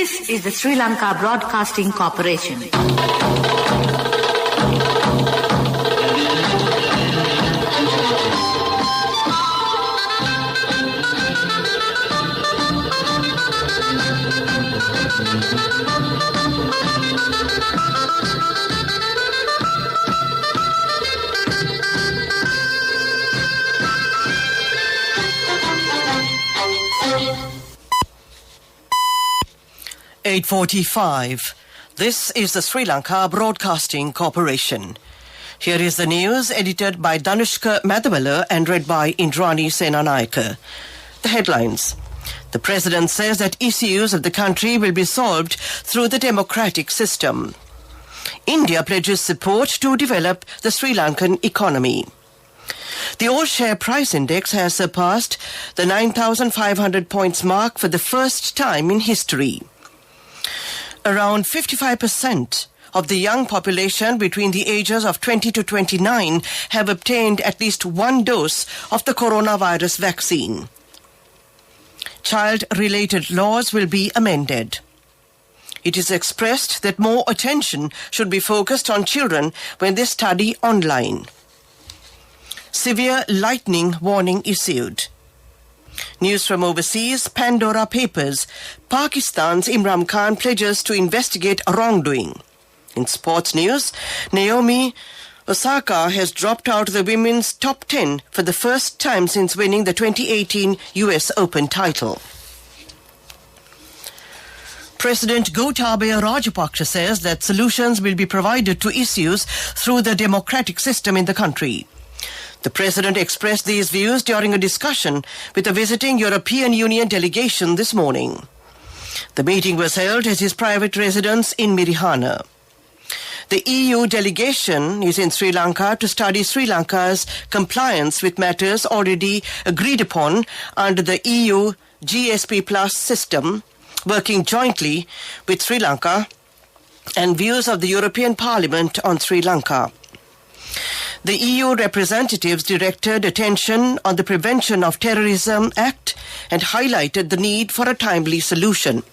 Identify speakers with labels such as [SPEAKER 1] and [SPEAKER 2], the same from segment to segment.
[SPEAKER 1] This is the Sri Lanka Broadcasting Corporation.
[SPEAKER 2] (8:45). This is the Sri Lanka Broadcasting Corporation. Here is the news edited by Danushka Madhavella and read by Indrani Senanayake. The headlines. The President says that issues of the country will be solved through the democratic system. India pledges support to develop the Sri Lankan economy. The all-share price index has surpassed the 9,500 points mark for the first time in history. Around 55% of the young population between the ages of 20 to 29 have obtained at least one dose of the coronavirus vaccine. Child-related laws will be amended. It is expressed that more attention should be focused on children when they study online. Severe lightning warning issued. News from overseas, Pandora Papers. Pakistan's Imran Khan pledges to investigate wrongdoing. In sports news, Naomi Osaka has dropped out of the women's top 10 for the first time since winning the 2018 US Open title. President Gotabaya Rajapaksa says that solutions will be provided to issues through the democratic system in the country. The President expressed these views during a discussion with a visiting European Union delegation this morning. The meeting was held at his private residence in Mirihana. The EU delegation is in Sri Lanka to study Sri Lanka's compliance with matters already agreed upon under the EU GSP Plus system, working jointly with Sri Lanka, and views of the European Parliament on Sri Lanka. The EU representatives directed attention on the Prevention of Terrorism Act and highlighted the need for a timely solution.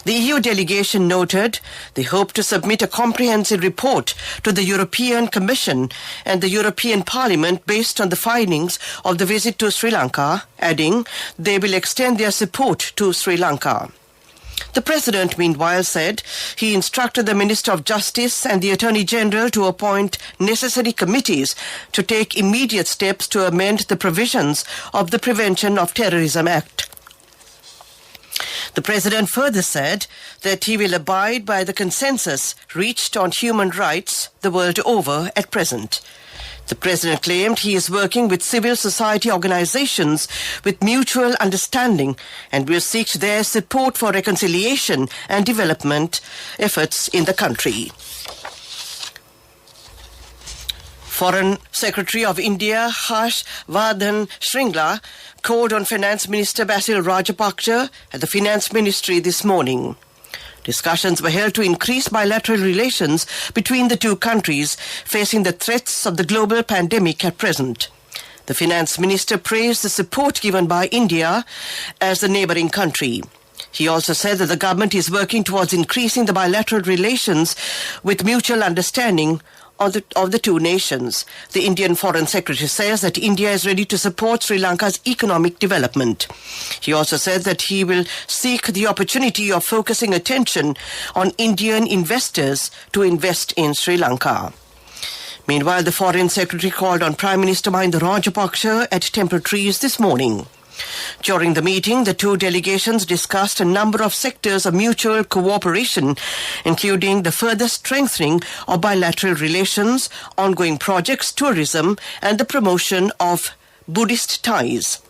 [SPEAKER 2] The EU delegation noted they hope to submit a comprehensive report to the European Commission and the European Parliament based on the findings of the visit to Sri Lanka, adding they will extend their support to Sri Lanka. The President, meanwhile, said he instructed the Minister of Justice and the Attorney General to appoint necessary committees to take immediate steps to amend the provisions of the Prevention of Terrorism Act. The President further said that he will abide by the consensus reached on human rights the world over at present. The President claimed he is working with civil society organizations with mutual understanding and will seek their support for reconciliation and development efforts in the country. Foreign Secretary of India Harsh Vardhan Shringla called on Finance Minister Basil Rajapaksa at the Finance Ministry this morning. Discussions were held to increase bilateral relations between the two countries facing the threats of the global pandemic at present. The Finance Minister praised the support given by India as the neighbouring country. He also said that the government is working towards increasing the bilateral relations with mutual understanding of the two nations. The Indian Foreign Secretary says that India is ready to support Sri Lanka's economic development. He also said that he will seek the opportunity of focusing attention on Indian investors to invest in Sri Lanka. Meanwhile, the Foreign Secretary called on Prime Minister Mahinda Rajapaksa at Temple Trees this morning. During the meeting, the two delegations discussed a number of sectors of mutual cooperation, including the further strengthening of bilateral relations, ongoing projects, tourism, and the promotion of Buddhist ties.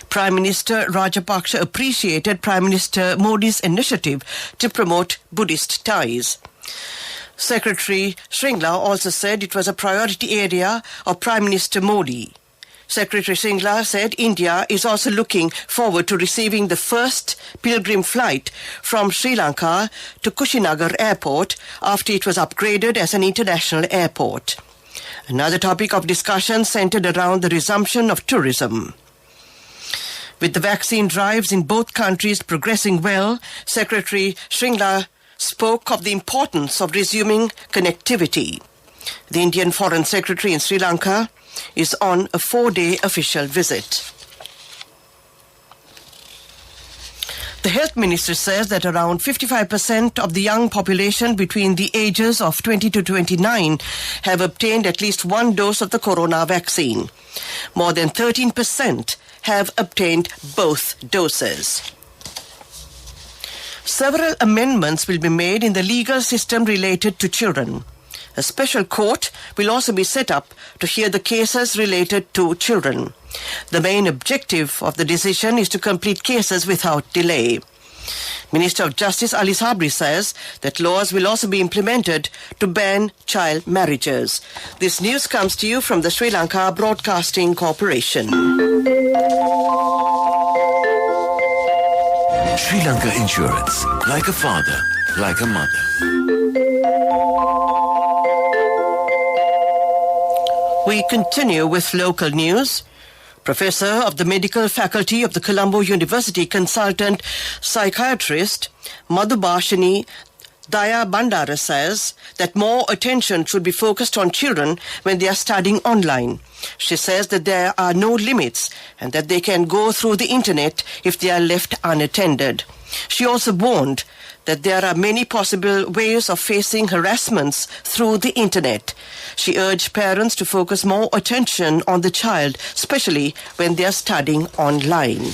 [SPEAKER 2] Prime Minister Rajapaksa appreciated Prime Minister Modi's initiative to promote Buddhist ties. Secretary Shringla also said it was a priority area of Prime Minister Modi. Secretary Shringla said India is also looking forward to receiving the first pilgrim flight from Sri Lanka to Kushinagar Airport after it was upgraded as an international airport. Another topic of discussion centered around the resumption of tourism. With the vaccine drives in both countries progressing well, Secretary Shringla spoke of the importance of resuming connectivity. The Indian Foreign Secretary in Sri Lanka is on a 4-day official visit. The Health Minister says that around 55% of the young population between the ages of 20 to 29 have obtained at least one dose of the corona vaccine. More than 13% have obtained both doses. Several amendments will be made in the legal system related to children. A special court will also be set up to hear the cases related to children. The main objective of the decision is to complete cases without delay. Minister of Justice Ali Sabri says that laws will also be implemented to ban child marriages. This news comes to you from the Sri Lanka Broadcasting Corporation.
[SPEAKER 3] Sri Lanka Insurance, like a father, like a mother.
[SPEAKER 2] We continue with local news. Professor of the Medical Faculty of the Colombo University consultant psychiatrist Madhubhashini Daya Bandara says that more attention should be focused on children when they are studying online. She says that there are no limits and that they can go through the internet if they are left unattended. She also warned that there are many possible ways of facing harassments through the internet. She urged parents to focus more attention on the child, especially when they are studying online.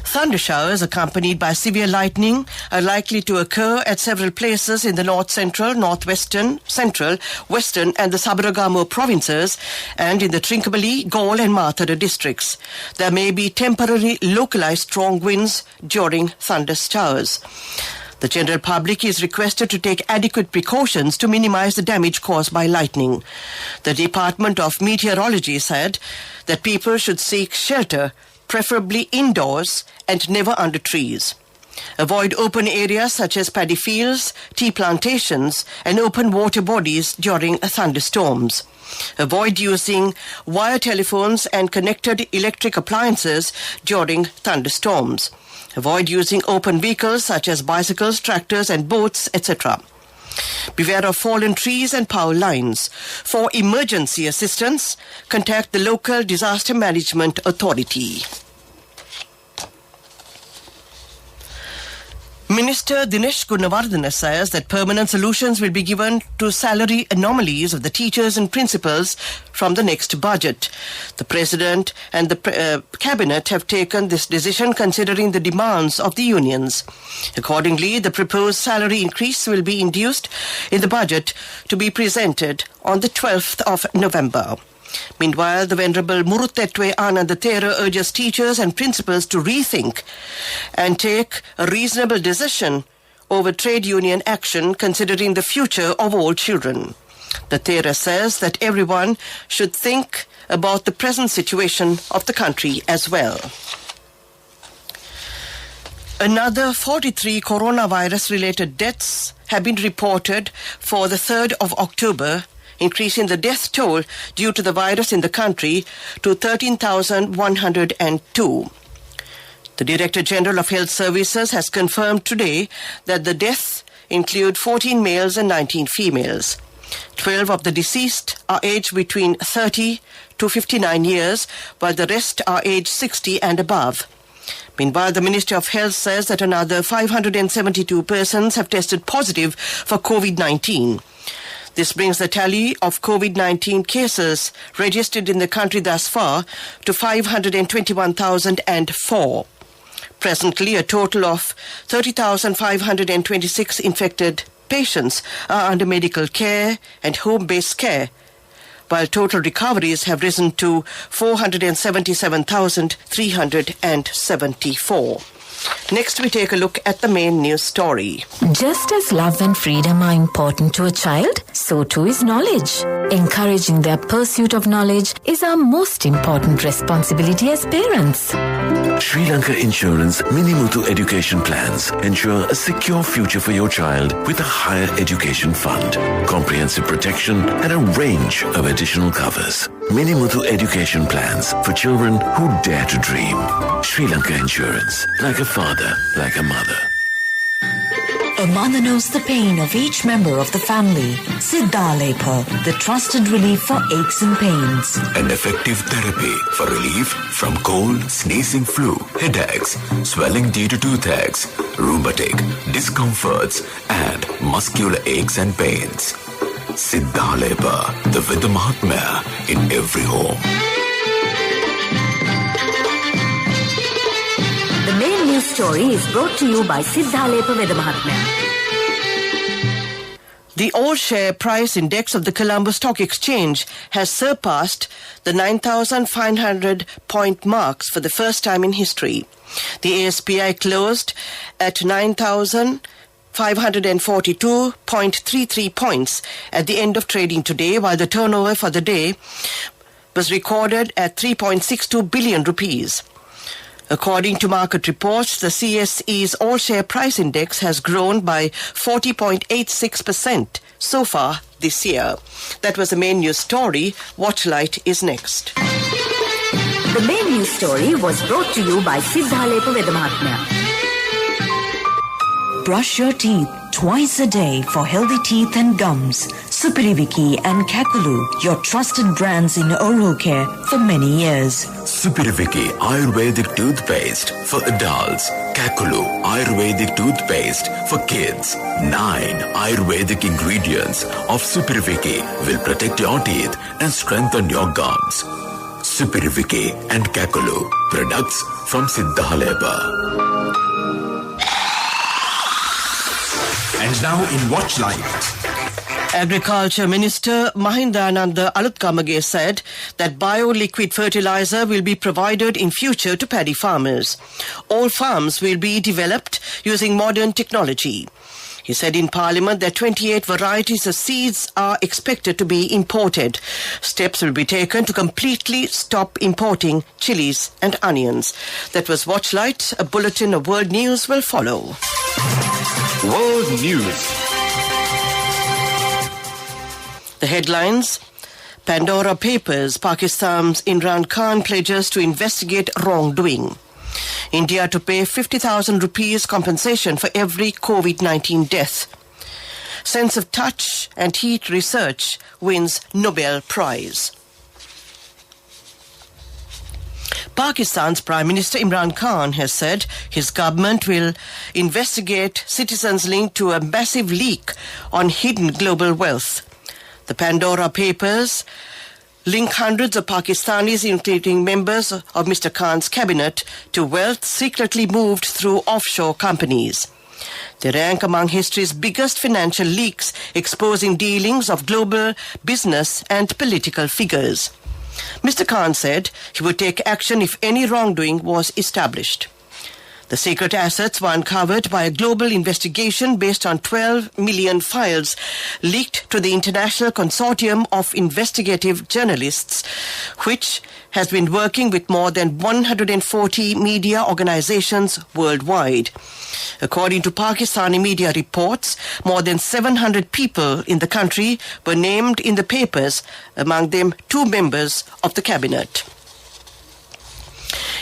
[SPEAKER 2] Thunder showers accompanied by severe lightning are likely to occur at several places in the north central, northwestern, central, western and the Sabaragamo provinces and in the Trincomalee, Galle and Mathura districts. There may be temporary localized strong winds during thunder showers. The general public is requested to take adequate precautions to minimize the damage caused by lightning. The Department of Meteorology said that people should seek shelter, preferably indoors and never under trees. Avoid open areas such as paddy fields, tea plantations and open water bodies during thunderstorms. Avoid using wire telephones and connected electric appliances during thunderstorms. Avoid using open vehicles such as bicycles, tractors and boats, etc. Beware of fallen trees and power lines. For emergency assistance, contact the local disaster management authority. Minister Dinesh Gunawardena says that permanent solutions will be given to salary anomalies of the teachers and principals from the next budget. The President and the Cabinet have taken this decision considering the demands of the unions. Accordingly, the proposed salary increase will be introduced in the budget to be presented on the 12th of November. Meanwhile, the Venerable Muruthetwe Anandathera urges teachers and principals to rethink and take a reasonable decision over trade union action considering the future of all children. The Thera says that everyone should think about the present situation of the country as well. Another 43 coronavirus-related deaths have been reported for the 3rd of October, increasing the death toll due to the virus in the country to 13,102. The Director General of Health Services has confirmed today that the deaths include 14 males and 19 females. 12 of the deceased are aged between 30 to 59 years, while the rest are aged 60 and above. Meanwhile, the Ministry of Health says that another 572 persons have tested positive for COVID-19. This brings the tally of COVID-19 cases registered in the country thus far to 521,004. Presently, a total of 30,526 infected patients are under medical care and home-based care, while total recoveries have risen to 477,374. Next, we take a look at the main news story.
[SPEAKER 4] Just as love and freedom are important to a child, so too is knowledge. Encouraging their pursuit of knowledge is our most important responsibility as parents.
[SPEAKER 3] Sri Lanka Insurance Minimuthu Education Plans ensure a secure future for your child with a higher education fund, comprehensive protection and a range of additional covers. Minimuthu Education Plans for children who dare to dream. Sri Lanka Insurance, like a father, like a mother.
[SPEAKER 5] A mother knows the pain of each member of the family. Siddhalepa, the trusted relief for aches and pains.
[SPEAKER 6] An effective therapy for relief from cold, sneezing, flu, headaches, swelling due to toothaches, rheumatic, discomforts, and muscular aches and pains. Siddhalepa, the Vidya Mahatmya in every home.
[SPEAKER 1] The main news story is brought to you by Siddhalepa Vidya Mahatmya.
[SPEAKER 2] The all-share price index of the Colombo Stock Exchange has surpassed the 9,500 point marks for the first time in history. The ASPI closed at 9,542.33 points at the end of trading today, while the turnover for the day was recorded at 3.62 billion rupees. According to market reports, the CSE's all-share price index has grown by 40.86% so far this year. That was the main news story. Watchlight is next.
[SPEAKER 1] The main news story was brought to you by Siddhalepa Vidya Mahatmya.
[SPEAKER 5] Brush your teeth twice a day for healthy teeth and gums. Supiriviki and Kakulu, your trusted brands in oral care for many years.
[SPEAKER 6] Supiriviki Ayurvedic toothpaste for adults. Kakulu Ayurvedic toothpaste for kids. 9 Ayurvedic ingredients of Supiriviki will protect your teeth and strengthen your gums. Supiriviki and Kakulu, products from Siddhalepa. And now in Watchlight.
[SPEAKER 2] Agriculture Minister Mahindananda Alutkamage said that bio-liquid fertilizer will be provided in future to paddy farmers. All farms will be developed using modern technology. He said in Parliament that 28 varieties of seeds are expected to be imported. Steps will be taken to completely stop importing chilies and onions. That was Watchlight. A bulletin of world news will follow.
[SPEAKER 6] World News.
[SPEAKER 2] The headlines: Pandora Papers, Pakistan's Imran Khan pledges to investigate wrongdoing. India to pay 50,000 rupees compensation for every COVID-19 death. Sense of touch and heat research wins Nobel Prize. Pakistan's Prime Minister Imran Khan has said his government will investigate citizens linked to a massive leak on hidden global wealth. The Pandora Papers link hundreds of Pakistanis, including members of Mr. Khan's cabinet, to wealth secretly moved through offshore companies. They rank among history's biggest financial leaks, exposing dealings of global business and political figures. Mr. Khan said he would take action if any wrongdoing was established. The secret assets were uncovered by a global investigation based on 12 million files leaked to the International Consortium of Investigative Journalists, which has been working with more than 140 media organizations worldwide. According to Pakistani media reports, more than 700 people in the country were named in the papers, among them 2 members of the cabinet.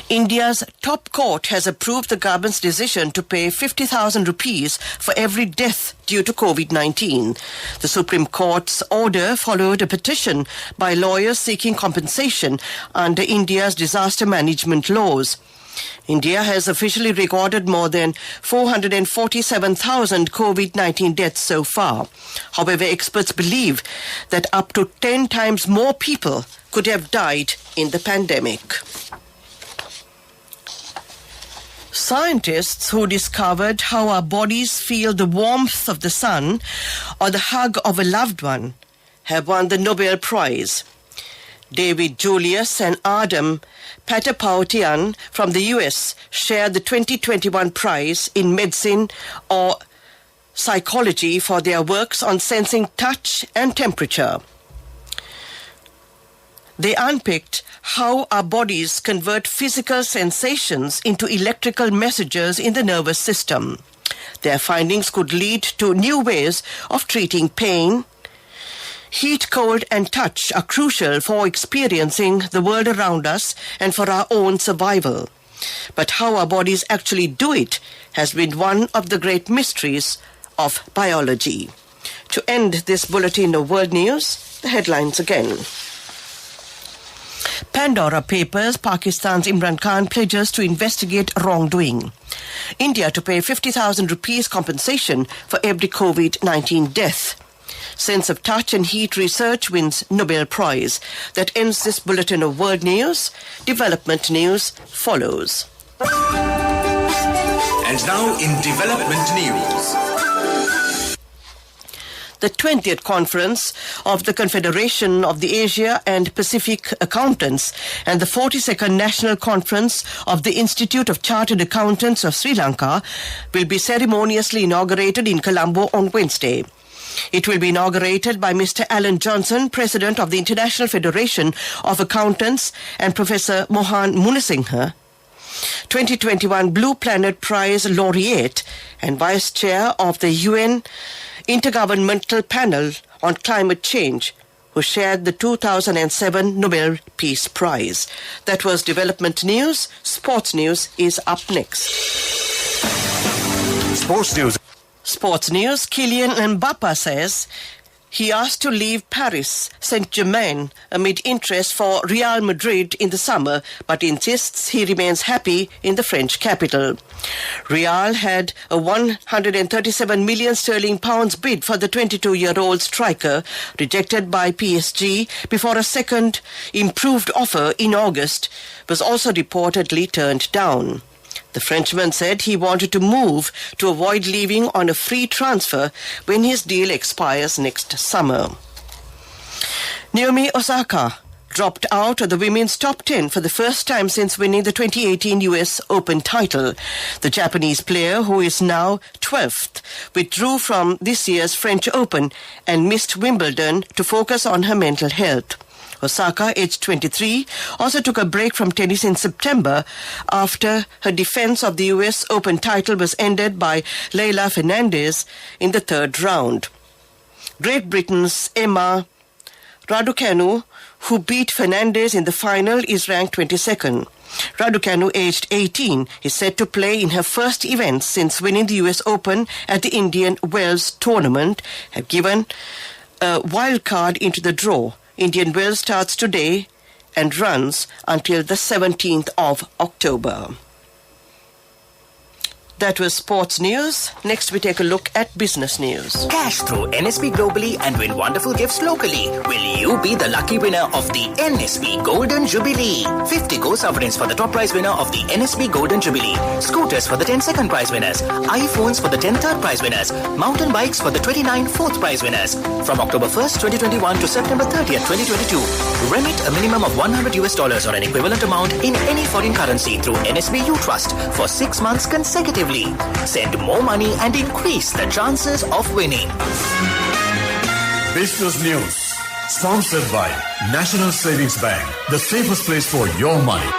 [SPEAKER 2] India's top court has approved the government's decision to pay 50,000 rupees for every death due to COVID-19. The Supreme Court's order followed a petition by lawyers seeking compensation under India's disaster management laws. India has officially recorded more than 447,000 COVID-19 deaths so far. However, experts believe that up to 10 times more people could have died in the pandemic. Scientists who discovered how our bodies feel the warmth of the sun or the hug of a loved one have won the Nobel Prize. David Julius and Adam Patapoutian from the US shared the 2021 prize in medicine or psychology for their works on sensing touch and temperature. They unpicked how our bodies convert physical sensations into electrical messages in the nervous system. Their findings could lead to new ways of treating pain. Heat, cold, and touch are crucial for experiencing the world around us and for our own survival. But how our bodies actually do it has been one of the great mysteries of biology. To end this bulletin of world news, the headlines again. Pandora Papers, Pakistan's Imran Khan pledges to investigate wrongdoing. India to pay 50,000 rupees compensation for every COVID-19 death. Sense of touch and heat research wins Nobel Prize. That ends this bulletin of world news. Development news follows.
[SPEAKER 6] And now in development news.
[SPEAKER 2] The 20th Conference of the Confederation of the Asia and Pacific Accountants and the 42nd National Conference of the Institute of Chartered Accountants of Sri Lanka will be ceremoniously inaugurated in Colombo on Wednesday. It will be inaugurated by Mr. Alan Johnson, President of the International Federation of Accountants, and Professor Mohan Munasinghe, 2021 Blue Planet Prize laureate and Vice Chair of the UN Intergovernmental Panel on Climate Change, who shared the 2007 Nobel Peace Prize. That was development news. Sports news is up next.
[SPEAKER 7] Sports news.
[SPEAKER 2] Sports news. Kylian Mbappe says he asked to leave Paris Saint-Germain amid interest for Real Madrid in the summer, but insists he remains happy in the French capital. Real had a 137 million sterling pounds bid for the 22-year-old striker, rejected by PSG before a second improved offer in August was also reportedly turned down. The Frenchman said he wanted to move to avoid leaving on a free transfer when his deal expires next summer. Naomi Osaka dropped out of the women's top 10 for the first time since winning the 2018 US Open title. The Japanese player, who is now 12th, withdrew from this year's French Open and missed Wimbledon to focus on her mental health. Osaka, aged 23, also took a break from tennis in September after her defense of the US Open title was ended by Leila Fernandez in the third round. Great Britain's Emma Raducanu, who beat Fernandez in the final, is ranked 22nd. Raducanu, aged 18, is set to play in her first event since winning the US Open at the Indian Wells tournament, have given a wild card into the draw. Indian Wells starts today and runs until the 17th of October. That was sports news. Next we take a look at business news.
[SPEAKER 8] Cash through NSB globally and win wonderful gifts locally. Will you be the lucky winner of the NSB Golden Jubilee? 50 gold sovereigns for the top prize winner of the NSB Golden Jubilee. Scooters for the 10 second prize winners. iPhones for the 10 third prize winners. Mountain bikes for the 29 fourth prize winners. From October 1st, 2021 to September 30th, 2022. Remit a minimum of $100 or an equivalent amount in any foreign currency through NSB U Trust for 6 months consecutively. Send more money and increase the chances of winning.
[SPEAKER 7] Business news. Sponsored by National Savings Bank, the safest place for your money.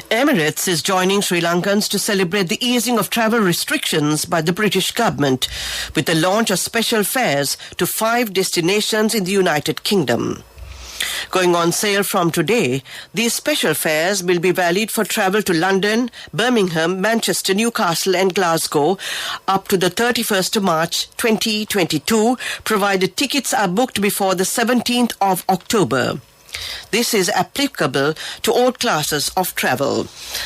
[SPEAKER 2] Emirates is joining Sri Lankans to celebrate the easing of travel restrictions by the British government with the launch of special fares to 5 destinations in the United Kingdom. Going on sale from today, these special fares will be valid for travel to London, Birmingham, Manchester, Newcastle and Glasgow up to the 31st of March 2022, provided tickets are booked before the 17th of October. This is applicable to all classes of travel.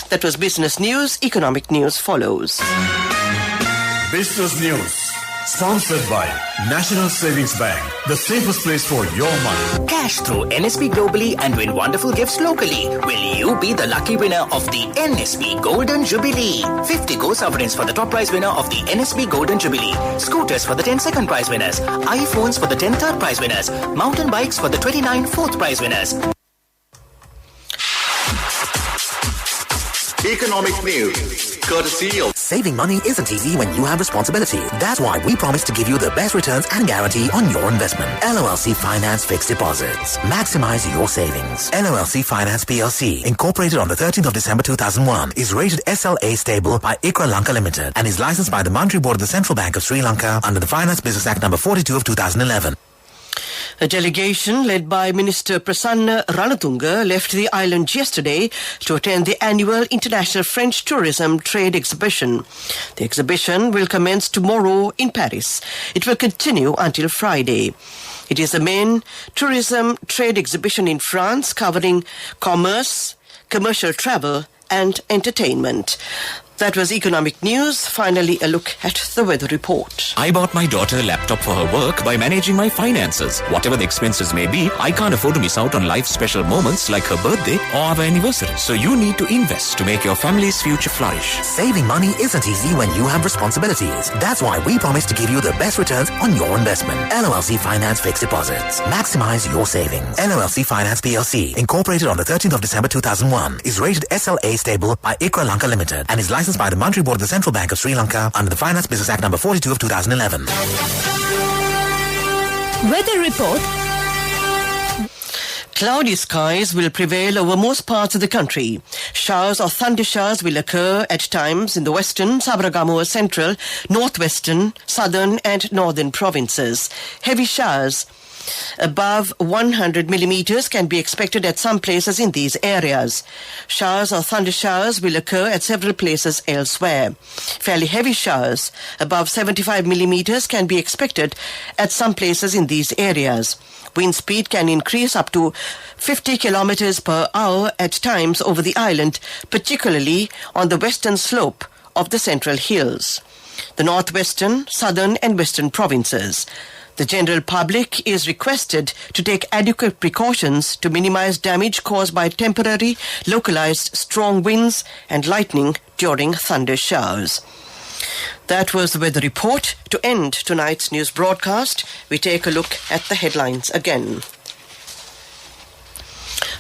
[SPEAKER 2] That was business news. Economic news follows.
[SPEAKER 7] Business news. Sponsored by National Savings Bank, the safest place for your money.
[SPEAKER 8] Cash through NSB globally and win wonderful gifts locally. Will you be the lucky winner of the NSB Golden Jubilee? 50 gold sovereigns for the top prize winner of the NSB Golden Jubilee. Scooters for the 10 second prize winners. iPhones for the 10 third prize winners. Mountain bikes for the 29 fourth prize winners.
[SPEAKER 6] Economic news, courtesy of
[SPEAKER 8] Saving money isn't easy when you have responsibility. That's why we promise to give you the best returns and guarantee on your investment. LOLC Finance Fixed Deposits. Maximize your savings. LOLC Finance PLC, incorporated on the 13th of December 2001, is rated SLA stable by ICRA Lanka Limited and is licensed by the Monetary Board of the Central Bank of Sri Lanka under the Finance Business Act number 42 of 2011.
[SPEAKER 2] A delegation led by Minister Prasanna Ranatunga left the island yesterday to attend the annual International French Tourism Trade Exhibition. The exhibition will commence tomorrow in Paris. It will continue until Friday. It is the main tourism trade exhibition in France covering commerce, commercial travel and entertainment. That was economic news. Finally, a look at the weather report.
[SPEAKER 9] I bought my daughter a laptop for her work by managing my finances. Whatever the expenses may be, I can't afford to miss out on life's special moments like her birthday or our anniversary. So you need to invest to make your family's future flourish.
[SPEAKER 8] Saving money isn't easy when you have responsibilities. That's why we promise to give you the best returns on your investment. LOLC Finance Fixed Deposits. Maximize your savings. LOLC Finance PLC, incorporated on the 13th of December 2001, is rated SLA stable by ICRA Lanka Limited and is licensed by the Monetary Board of the Central Bank of Sri Lanka under the Finance Business Act number 42 of 2011.
[SPEAKER 4] Weather report.
[SPEAKER 2] Cloudy skies will prevail over most parts of the country. Showers or thunder showers will occur at times in the western, Sabaragamuwa central, northwestern, southern and northern provinces. Heavy showers above 100 millimeters can be expected at some places in these areas. Showers or thunder showers will occur at several places elsewhere. Fairly heavy showers above 75 millimeters can be expected at some places in these areas. Wind speed can increase up to 50 kilometers per hour at times over the island, particularly on the western slope of the Central Hills, the northwestern, southern and western provinces. The general public is requested to take adequate precautions to minimize damage caused by temporary, localized strong winds and lightning during thunder showers. That was the weather report. To end tonight's news broadcast, we take a look at the headlines again.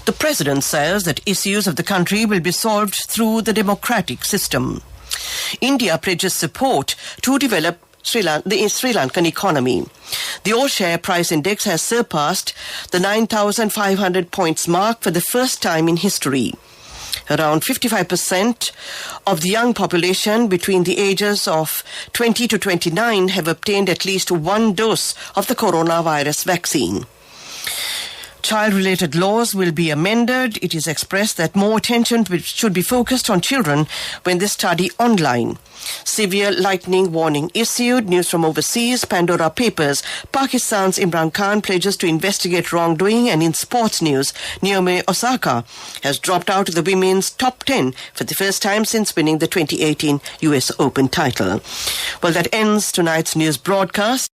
[SPEAKER 2] The President says that issues of the country will be solved through the democratic system. India pledges support to develop the Sri Lankan economy. The all-share price index has surpassed the 9,500 points mark for the first time in history. Around 55% of the young population between the ages of 20 to 29 have obtained at least one dose of the coronavirus vaccine. Child-related laws will be amended. It is expressed that more attention should be focused on children when they study online. Severe lightning warning issued. News from overseas. Pandora Papers. Pakistan's Imran Khan pledges to investigate wrongdoing. And in sports news, Naomi Osaka has dropped out of the women's top 10 for the first time since winning the 2018 US Open title. Well, that ends tonight's news broadcast.